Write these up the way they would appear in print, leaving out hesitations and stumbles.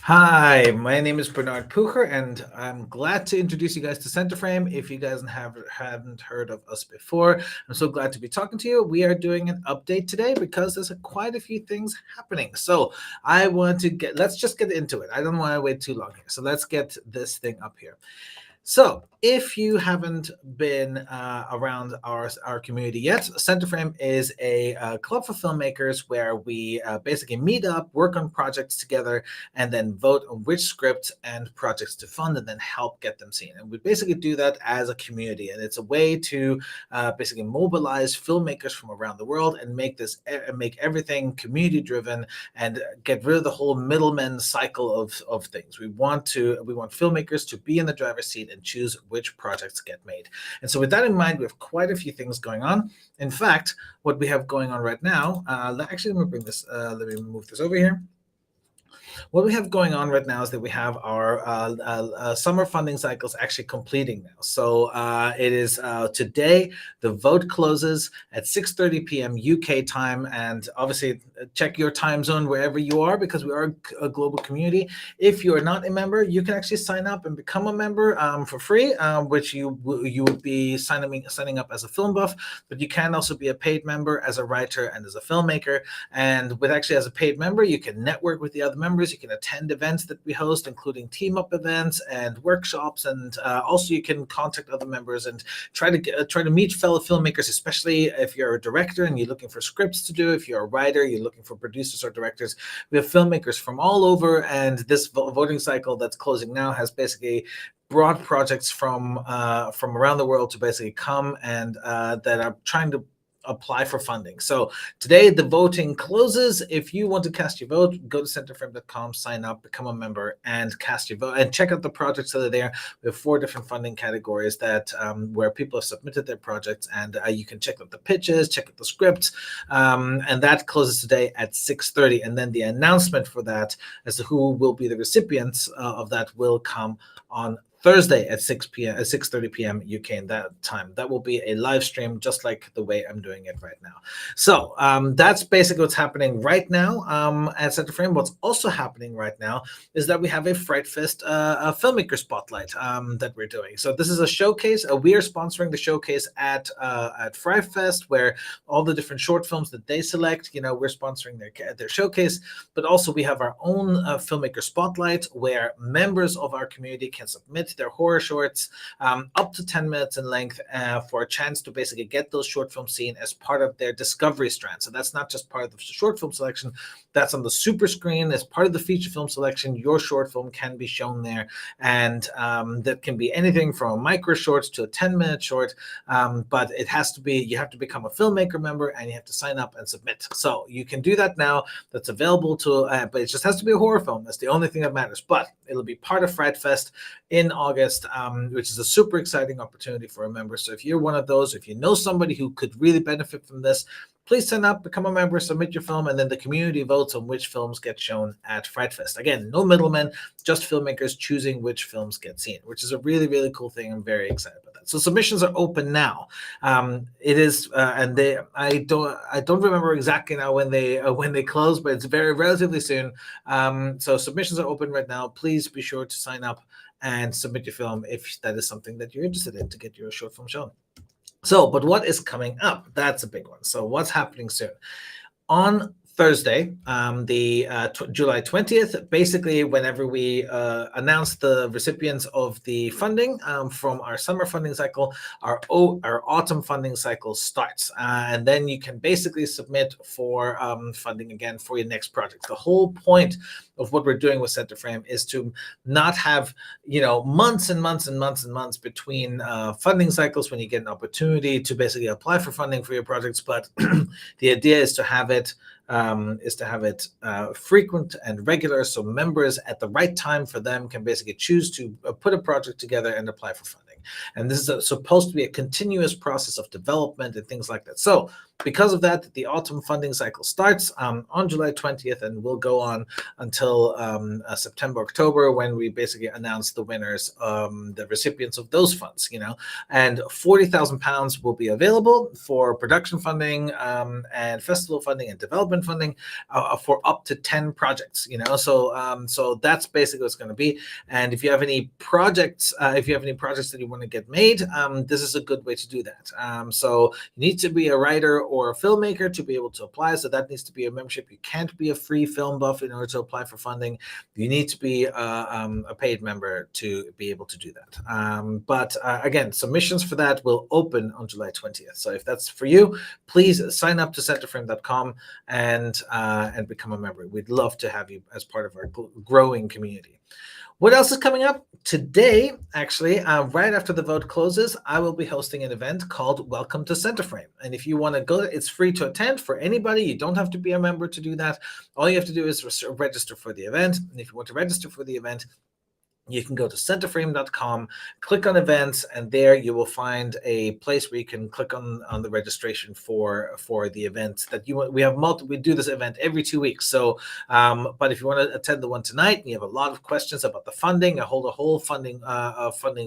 Hi, my name is Bernard Pucher, and I'm glad to introduce you guys to CenterFrame. If you guys hadn't heard of us before, I'm so glad to be talking to you. We are doing an update today because there's quite a few things happening. So let's just get into it. I don't want to wait too long here. So let's get this thing up here. So, if you haven't been around our community yet, CenterFrame is a club for filmmakers where we basically meet up, work on projects together, and then vote on which scripts and projects to fund, and then help get them seen. And we basically do that as a community, and it's a way to basically mobilize filmmakers from around the world and make everything community driven and get rid of the whole middleman cycle of things. We want filmmakers to be in the driver's seat and choose which projects get made. And so with that in mind, we have quite a few things going on. In fact, what we have going on right now, let me move this over here. What we have going on right now is that we have our summer funding cycles actually completing now. So it is today. The vote closes at 6:30 p.m. UK time, and obviously check your time zone wherever you are because we are a global community. If you are not a member, you can actually sign up and become a member for free, which you would be signing up as a film buff, but you can also be a paid member as a writer and as a filmmaker. And as a paid member, you can network with the other members. You can attend events that we host, including team up events and workshops, and also you can contact other members and try to meet fellow filmmakers, especially if you're a director and you're looking for scripts to do. If you're a writer, you're looking for producers or directors. We have filmmakers from all over, and this voting cycle that's closing now has basically brought projects from around the world to basically come and that are trying to apply for funding. So today the voting closes. If you want to cast your vote, go to centerframe.com, sign up, become a member, and cast your vote. And check out the projects that are there. We have 4 different funding categories that where people have submitted their projects, and you can check out the pitches, check out the scripts, and that closes today at 6:30. And then the announcement for that as to who will be the recipients of that will come on Thursday at 6:30 p.m. UK in that time. That will be a live stream, just like the way I'm doing it right now. So that's basically what's happening right now at CenterFrame. What's also happening right now is that we have a Fright Fest a filmmaker spotlight that we're doing. So this is a showcase. We are sponsoring the showcase at Fright Fest, where all the different short films that they select, we're sponsoring their showcase. But also we have our own filmmaker spotlight, where members of our community can submit their horror shorts up to 10 minutes in length for a chance to basically get those short films seen as part of their discovery strand. So that's not just part of the short film selection, that's on the super screen as part of the feature film selection. Your short film can be shown there, and that can be anything from micro shorts to a 10-minute short, but you have to become a filmmaker member and you have to sign up and submit. So you can do that now. That's available but it just has to be a horror film. That's the only thing that matters, but it'll be part of Fright Fest in August, which is a super exciting opportunity for a member. So if you're one of those, if you know somebody who could really benefit from this, please sign up, become a member, submit your film, and then the community votes on which films get shown at Fright Fest. Again, no middlemen, just filmmakers choosing which films get seen, which is a really, really cool thing. I'm very excited about that. So submissions are open now. It is, and I don't remember exactly now when they close, but it's relatively soon. So submissions are open right now. Please be sure to sign up and submit your film if that is something that you're interested in to get your short film shown. So, but what is coming up? That's a big one. So what's happening soon? On Thursday, July 20th, basically whenever we announce the recipients of the funding from our summer funding cycle, our autumn funding cycle starts. And then you can basically submit for funding again for your next project. The whole point of what we're doing with CenterFrame is to not have months and months and months and months between funding cycles when you get an opportunity to basically apply for funding for your projects, but the idea is to have it frequent and regular, so members at the right time for them can basically choose to put a project together and apply for funding. And this is supposed to be a continuous process of development and things like that. So because of that, the autumn funding cycle starts on July 20th and will go on until September, October, when we basically announce the winners, the recipients of those funds, and £40,000 will be available for production funding and festival funding and development funding for up to 10 projects, so that's basically what it's going to be. And if you have any projects that you want to get made, this is a good way to do that. So you need to be a writer or a filmmaker to be able to apply, so that needs to be a membership. You can't be a free film buff in order to apply for funding. You need to be a paid member to be able to do that. But again, submissions for that will open on July 20th. So if that's for you, please sign up to CenterFrame.com and become a member. We'd love to have you as part of our growing community. What else is coming up? Today, actually, right after the vote closes, I will be hosting an event called Welcome to CenterFrame. And if you want to go, it's free to attend for anybody. You don't have to be a member to do that. All you have to do is register for the event. And if you want to register for the event, you can go to centerframe.com, click on events, and there you will find a place where you can click on the registration for the events that you want. We have we do this event every 2 weeks. So, but if you want to attend the one tonight, and you have a lot of questions about the funding, I hold a whole funding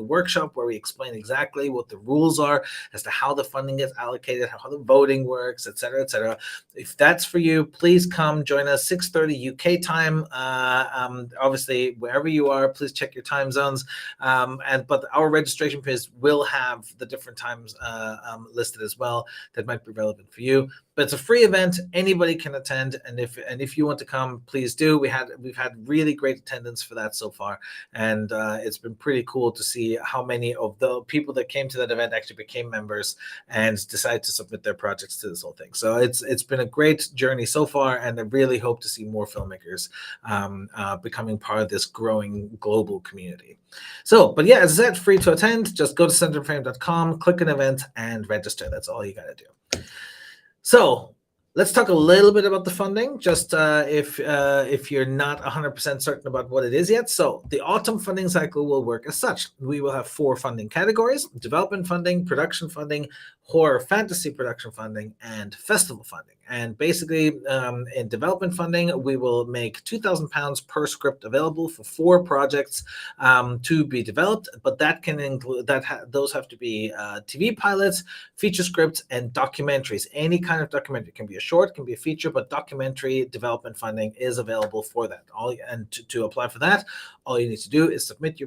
workshop where we explain exactly what the rules are as to how the funding is allocated, how the voting works, et cetera, et cetera. If that's for you, please come join us, 6:30 UK time. Obviously, wherever you are, please check your time zones, but our registration page will have the different times listed as well that might be relevant for you. But it's a free event; anybody can attend, and if you want to come, please do. We've had really great attendance for that so far, and it's been pretty cool to see how many of the people that came to that event actually became members and decided to submit their projects to this whole thing. So it's been a great journey so far, and I really hope to see more filmmakers becoming part of this growing global community. So, but yeah, as I said, free to attend. Just go to centerframe.com, click an event, and register. That's all you got to do. So let's talk a little bit about the funding, just if you're not 100% certain about what it is yet. So the autumn funding cycle will work as such. We will have 4 funding categories: development funding, production funding, horror fantasy production funding, and festival funding. And basically, in development funding, we will make £2,000 per script available for 4 projects to be developed. But that can include those have to be TV pilots, feature scripts, and documentaries. Any kind of documentary. It can be a short, can be a feature, but documentary development funding is available for that. To apply for that, all you need to do is submit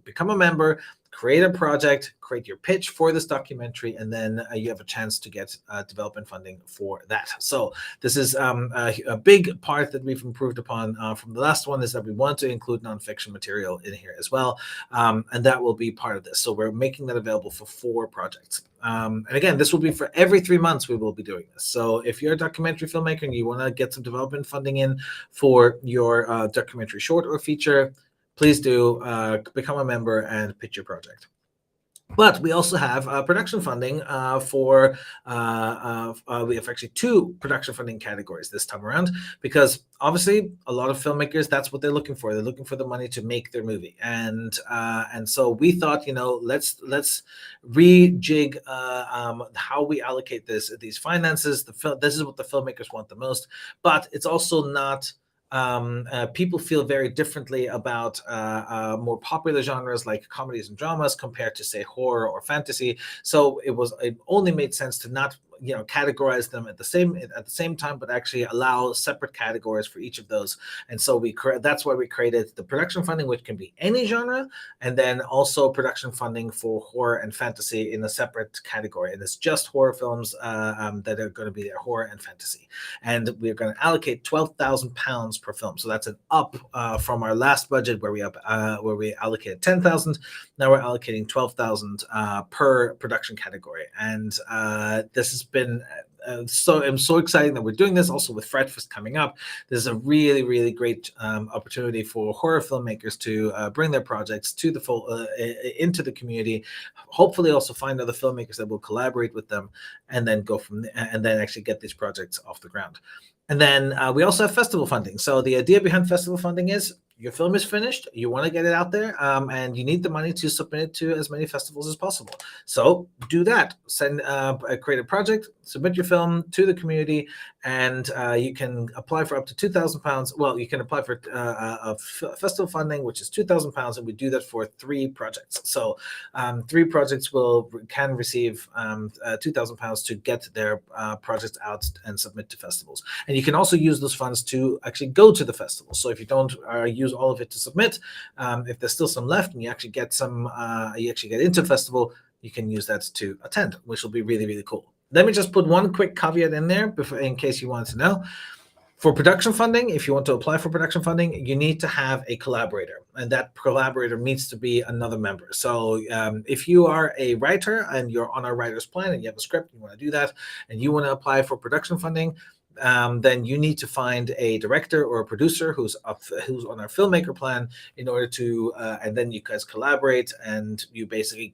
become a member, create a project, create your pitch for this documentary, and then you have a chance to get development funding for that. So this is a big part that we've improved upon from the last one, is that we want to include nonfiction material in here as well, and that will be part of this. So we're making that available for 4 projects. And again, this will be for every 3 months we will be doing this. So if you're a documentary filmmaker and you want to get some development funding in for your documentary short or feature, please do become a member and pitch your project. But we also have production funding for, we have actually 2 production funding categories this time around, because obviously a lot of filmmakers, that's what they're looking for. They're looking for the money to make their movie. And so we thought, let's rejig how we allocate these finances. This is what the filmmakers want the most, but it's also not, people feel very differently about more popular genres like comedies and dramas compared to, say, horror or fantasy. So it only made sense to not categorize them at the same time, but actually allow separate categories for each of those. And so that's why we created the production funding, which can be any genre, and then also production funding for horror and fantasy in a separate category. And it's just horror films that are going to be there, horror and fantasy. And we're going to allocate £12,000 per film. So that's an up from our last budget where we allocated 10,000. Now we're allocating 12,000 per production category. And this has been I'm so excited that we're doing this. Also with Fretfest coming up, this is a really, really great opportunity for horror filmmakers to bring their projects to into the community. Hopefully, also find other filmmakers that will collaborate with them, and then go from there, and then actually get these projects off the ground. And then we also have festival funding. So the idea behind festival funding is your film is finished, you want to get it out there, and you need the money to submit it to as many festivals as possible. So do that. Create a project, submit your film to the community, and you can apply for up to £2,000. Well, you can apply for festival funding, which is £2,000, and we do that for 3 projects. So 3 projects can receive £2,000 to get their projects out and submit to festivals. And you can also use those funds to actually go to the festival. So if you don't use all of it to submit, if there's still some left and you actually get into a festival, you can use that to attend, which will be really, really cool. Let me just put one quick caveat in there in case you wanted to know. For production funding, if you want to apply for production funding, you need to have a collaborator, and that collaborator needs to be another member. So if you are a writer and you're on our writer's plan and you have a script, you want to do that, and you want to apply for production funding, then you need to find a director or a producer who's on our filmmaker plan in order to, and then you guys collaborate and you basically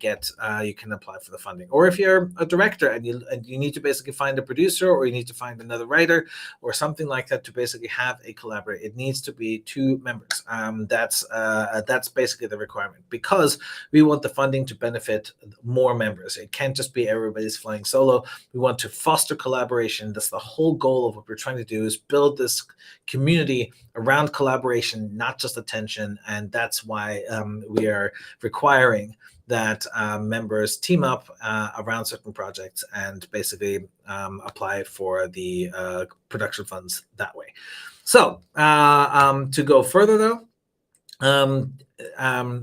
you can apply for the funding. Or if you're a director and you need to basically find a producer, or you need to find another writer or something like that to basically have a collaborator, it needs to be 2 members. That's basically the requirement, because we want the funding to benefit more members. It can't just be everybody's flying solo. We want to foster collaboration. That's the whole goal of what we're trying to do, is build this community around collaboration, not just attention. And that's why we are requiring that members team up around certain projects and basically apply for the production funds that way. So to go further though,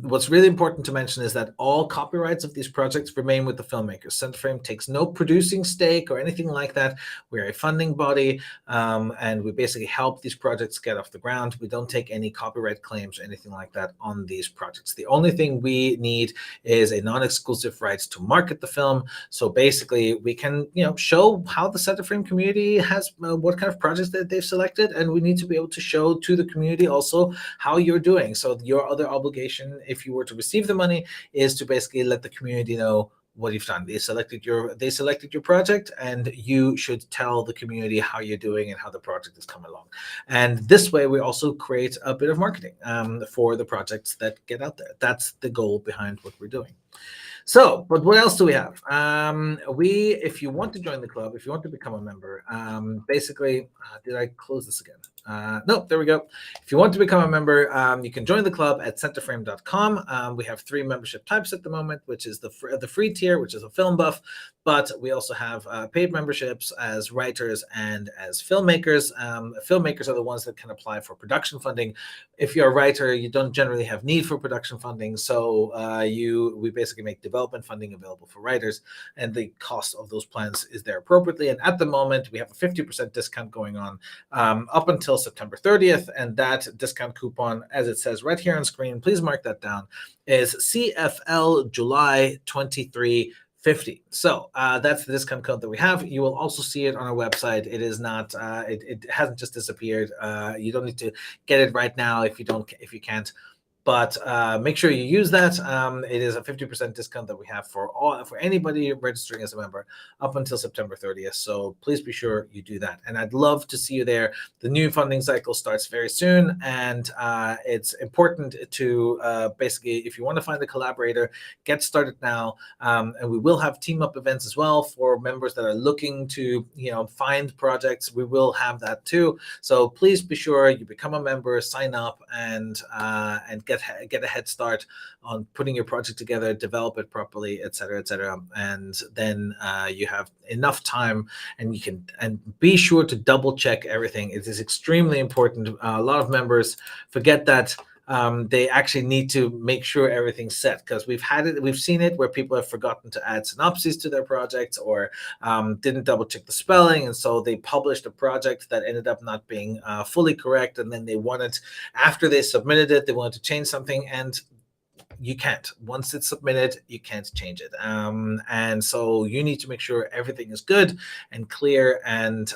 what's really important to mention is that all copyrights of these projects remain with the filmmakers. CenterFrame takes no producing stake or anything like that. We're a funding body, and we basically help these projects get off the ground. We don't take any copyright claims or anything like that on these projects. The only thing we need is a non-exclusive rights to market the film. So basically, we can show how the CenterFrame community has what kind of projects that they've selected, and we need to be able to show to the community also how you're doing. So your other obligation, if you were to receive the money, is to basically let the community know what you've done. They selected your project, and you should tell the community how you're doing and how the project is coming along. And this way, we also create a bit of marketing for the projects that get out there. That's the goal behind what we're doing. So, but what else do we have? If you want to join the club, if you want to become a member, basically, did I close this again? No, there we go. If you want to become a member, you can join the club at centerframe.com. We have 3 membership types at the moment, which is the free tier, which is a film buff, but we also have paid memberships as writers and as filmmakers. Filmmakers are the ones that can apply for production funding. If you're a writer, you don't generally have need for production funding, so we basically make development funding available for writers, and the cost of those plans is there appropriately. And at the moment, we have a 50% discount going on up until September 30th, and that discount coupon, as it says right here on screen, please mark that down, is CFL July 2350. So that's the discount code that we have. You will also see it on our website. It is not, it hasn't just disappeared. You don't need to get it right now if you can't. But make sure you use that. It is a 50% discount that we have for anybody registering as a member up until September 30th. So please be sure you do that. And I'd love to see you there. The new funding cycle starts very soon, and it's important to basically, if you want to find a collaborator, get started now. And we will have team up events as well for members that are looking to find projects. We will have that too. So please be sure you become a member, sign up, and get a head start on putting your project together, develop it properly, et cetera, and then you have enough time, and you can be sure to double check everything. It is extremely important. A lot of members forget that. They actually need to make sure everything's set, because we've seen it where people have forgotten to add synopses to their projects, or didn't double check the spelling, and so they published a project that ended up not being fully correct, and then after they submitted it, they wanted to change something, and you can't. Once it's submitted, you can't change it. And so you need to make sure everything is good and clear and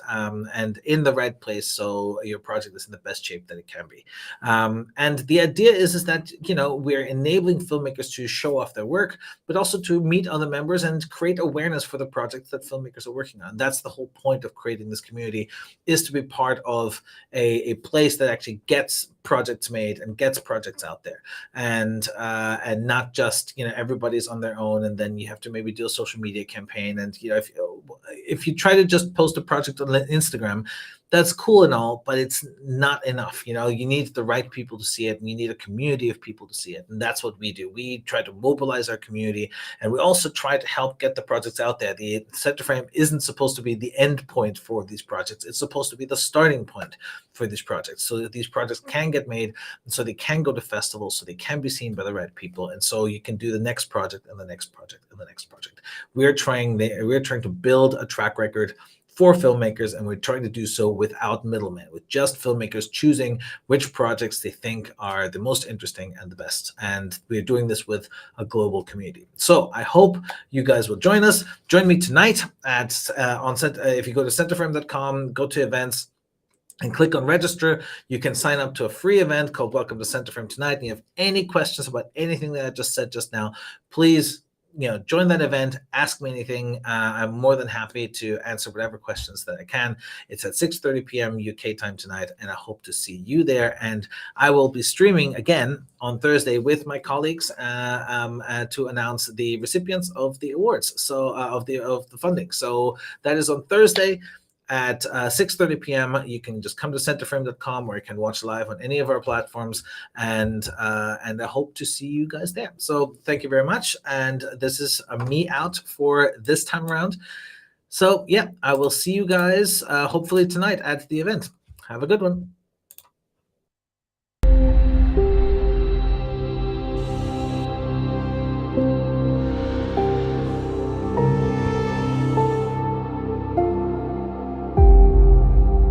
in the right place, so your project is in the best shape that it can be. And the idea is that we're enabling filmmakers to show off their work, but also to meet other members and create awareness for the projects that filmmakers are working on. That's the whole point of creating this community, is to be part of a place that actually gets projects made and gets projects out there, and not just, everybody's on their own, and then you have to maybe do a social media campaign. And if you try to just post a project on Instagram, that's cool and all, but it's not enough. You need the right people to see it, and you need a community of people to see it. And that's what we do. We try to mobilize our community, and we also try to help get the projects out there. The CenterFrame isn't supposed to be the end point for these projects. It's supposed to be the starting point for these projects, so that these projects can get made, and so they can go to festivals, so they can be seen by the right people, and so you can do the next project and the next project and the next project. We're trying to build a track record for filmmakers, and we're trying to do so without middlemen, with just filmmakers choosing which projects they think are the most interesting and the best. And we're doing this with a global community. So I hope you guys will join us. Join me tonight at if you go to centerframe.com, go to events, and click on register. You can sign up to a free event called Welcome to CenterFrame Tonight. And you have any questions about anything that I just said just now, please join that event, ask me anything. I'm more than happy to answer whatever questions that I can. It's at 6:30 p.m. UK time tonight, and I hope to see you there. And I will be streaming again on Thursday with my colleagues to announce the recipients of the awards, so of the funding. So that is on Thursday at 6:30 p.m. You can just come to centerframe.com, or you can watch live on any of our platforms, and I hope to see you guys there. So thank you very much, and this is me out for this time around. So yeah, I will see you guys hopefully tonight at the event. Have a good one.